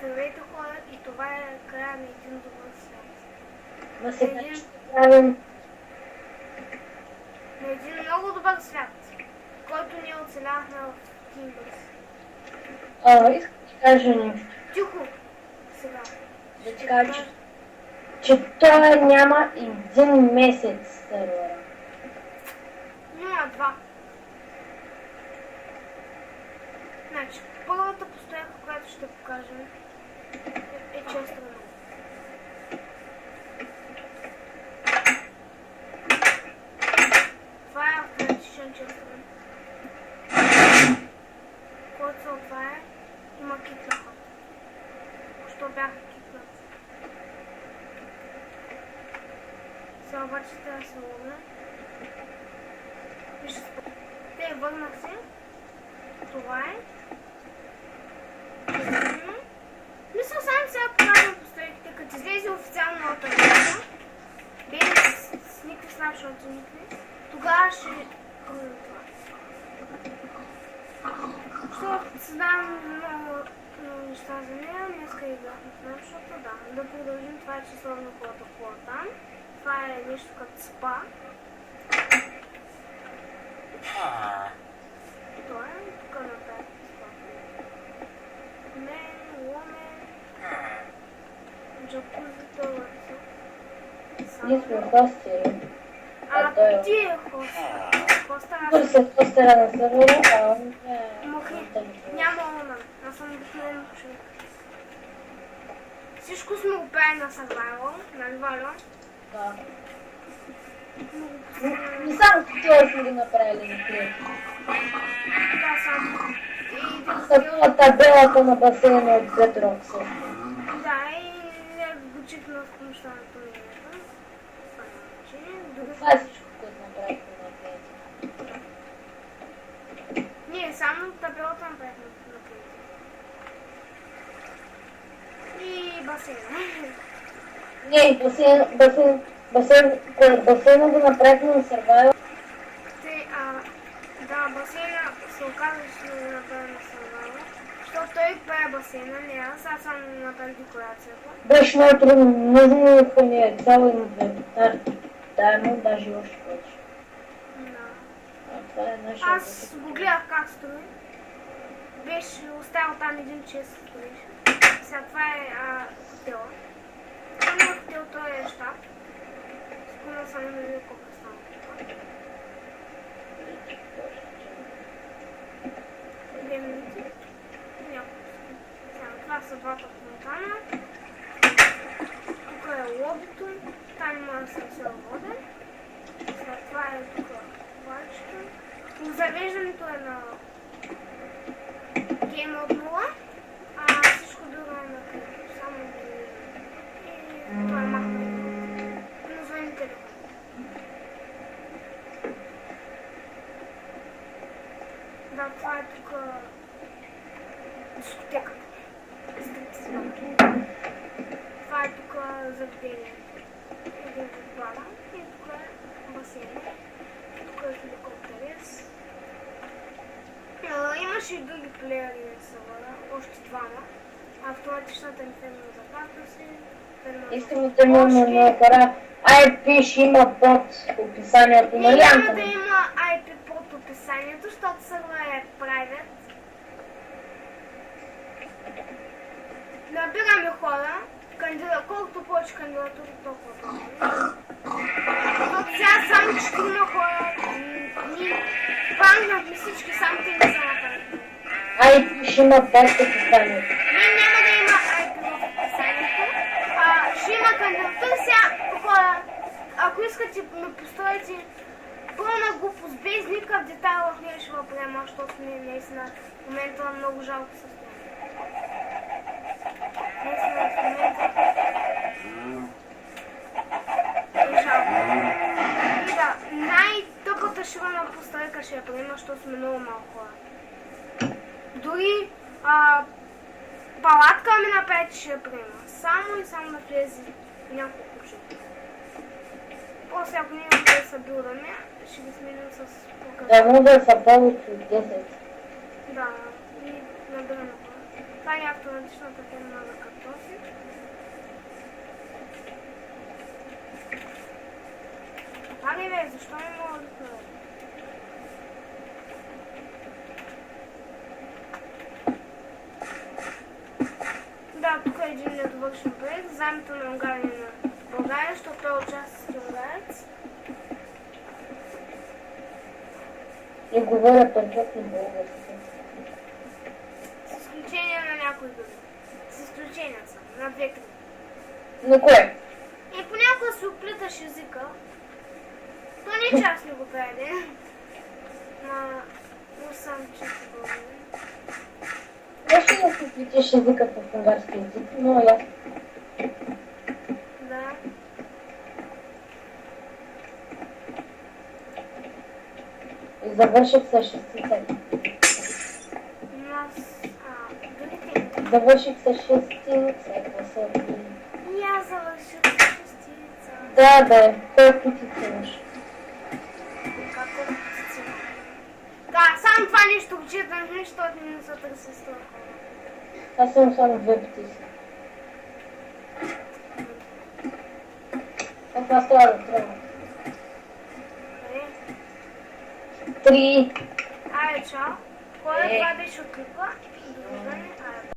Здравейте хора, и това е края на един добър свят. Но сега ще правим На един много добър свят, който ние оцелявахме в Тимбърс. искам да ти кажа нещо. Тихо! Сега. Да ти кажа, че той няма един месец сервера. Няма два. Значи, първата постоянка, която ще покажем, е честно. Това е автоматичен честен. Който се отваря, има кит на ход. Що бяха китнат. Сега обаче трябва да се ловне. Те, върнах се. Това е. Мисля, само сега показвам постройките, като излезе официално от агента, без с никакви снапшоти, никакви, тогава ще пробвам това. Защото създавам много неща за нея, днеска играхме снапшота, да. Да продължим, това е часовна кола там. Това е нещо като спа. Това е тук напред. Мен, ломен, джакузи, тълъци. Ние сме хостери. Ти е хостер. Той се хостера на сервера, а он е... Няма ломен. Аз съм обикновен човек. Всичко сме го правили на survival, нали Валю? Да. Не само това сме го направили на клип. Да, само. С табелата на басейна от Bedrock също. Да, и не отгочих на помощането ми. Това е всичко, което направихме на клип. Не, само табелата направихме на клип. И басейна. Не, басейна го направихме на Survival. Да, басейна се оказа, че ще го направя на Survival. Защото той прави басейна, не аз само направих декорацията. Беше много трудно, нужно ни е цяло инвентар. Даймо, даже и още повече. Да. Това е нашия Аз го гледах как строи. Беше оставил там един чест строиш. Сега това е хотела. Това не е хотел, това е щаб. Спомням само да видя колко е станало. 2 минути. Няколко секунди. Сега, това са двата фонтана. Тук е лобито. Там има асансьор воден. Сега това е тук плачето. Завеждането е на гейм от 0, а всичко друго е на крипто. Само и това е махнато. Названи телефон. Да, това е тук дискотеката. Това е тук заведение. Един бара и тук е басейн. Тук е хеликоптерец. Имаше и други плеери в сервера, още двама. Автоматичната ни ферма запазва се. Искам да имаме на пара. IP ще има под описанието на лянта. Няма да има IP под описанието, защото сервера е private. Набираме хора, колкото повече кандидатури, толкова повече. Защото сега само 4 хора, бангнахме всички, само те не са направили. IP ще има под описанието. Не, няма да има IP в описанието. Ще има кандидатури. Сега, хора, ако искате ме построите пълна глупост, без никакъв детайл в нея, ще го приема, защото сме наистина в момента много жалко състояние. Наистина в момента е жалко. И да, най-тъпата шивана постройка ще я приема, защото сме много малко хора. Дори палатка ми направи, че ще я приема. Само и само да влезе няколко човека. После ако ние да са билдаме, ще ги сменим с по-късно. Да, може да са повече от 10. Да, и набираме хора. Това ми автоматичната фирма за картофи. Ами бе, защо не мога да проверя? Да, тук е един недовършен проект. Заемето на Унгария на България, защото той е участник унгарец. И говоря перфектно български. С изключение на някои думи. С изключение само, на две книги. На кое? И понякога си оплиташ езика. То не е част не го прави. Но съм чисто българин. Защо да си включиш езика в унгарски език? Но ясно. Да. И завърших с 60. Но аз... другите... Завърших с 60. И аз завърших с шестица. Да, бе. Колко ти цениш? Какво птици? Да, само това нещо го четам, защото не са търси с толкова. Аз съм само две птици. Това става трябва. Добре. 3. Айде, чао. Кой това беше от клипа?